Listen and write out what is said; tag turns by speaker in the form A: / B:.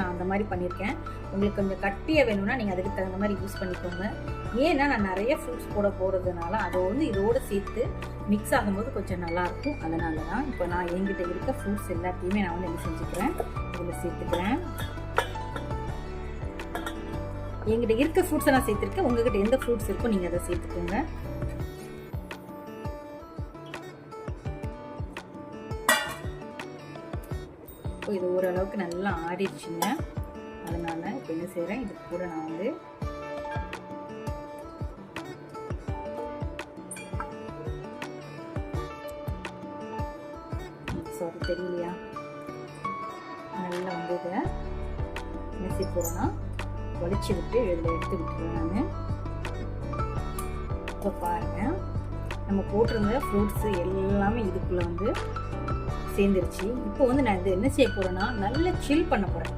A: நான் அந்த மாதிரி பண்ணியிருக்கேன். உங்களுக்கு கொஞ்சம் கட்டியாக வேணும்னா நீங்கள் அதுக்கு தகுந்த மாதிரி யூஸ் பண்ணிக்கோங்க. ஏன்னா நான் நிறைய ஃப்ரூட்ஸ் போடுறதுனால அதை வந்து இதோடு சேர்த்து மிக்ஸ் ஆகும்போது கொஞ்சம் நல்லாயிருக்கும். அதனால தான் இப்போ நான் என்கிட்ட இருக்க ஃப்ரூட்ஸ் எல்லாத்தையுமே நான் வந்து என்ன செஞ்சுக்கிறேன், இதில் சேர்த்துக்கிறேன். என்கிட்ட இருக்க ஃப்ரூட்ஸை நான் சேர்த்துருக்கேன். உங்ககிட்ட எந்த ஃப்ரூட்ஸ் இருக்கோ நீங்கள் அதை சேர்த்துக்கோங்க. இது ஓரளவுக்கு நல்லா ஆறிடுச்சுங்க. அதனால இப்போ என்ன செய்கிறேன், இது கூட நான் வந்து தெரியலையா, நல்லா வந்து இதை என்ன செய்ய போகிறேன்னா வலிச்சு விட்டு இதில் எடுத்து விட்டுருவேன் நான். இப்போ பாருங்கள், நம்ம போட்டிருந்த ஃப்ரூட்ஸு எல்லாமே இதுக்குள்ளே வந்து சேர்ந்துருச்சு. இப்போ வந்து நான் இது என்ன செய்ய போகிறேன்னா நல்லா சில் பண்ண போகிறேன்.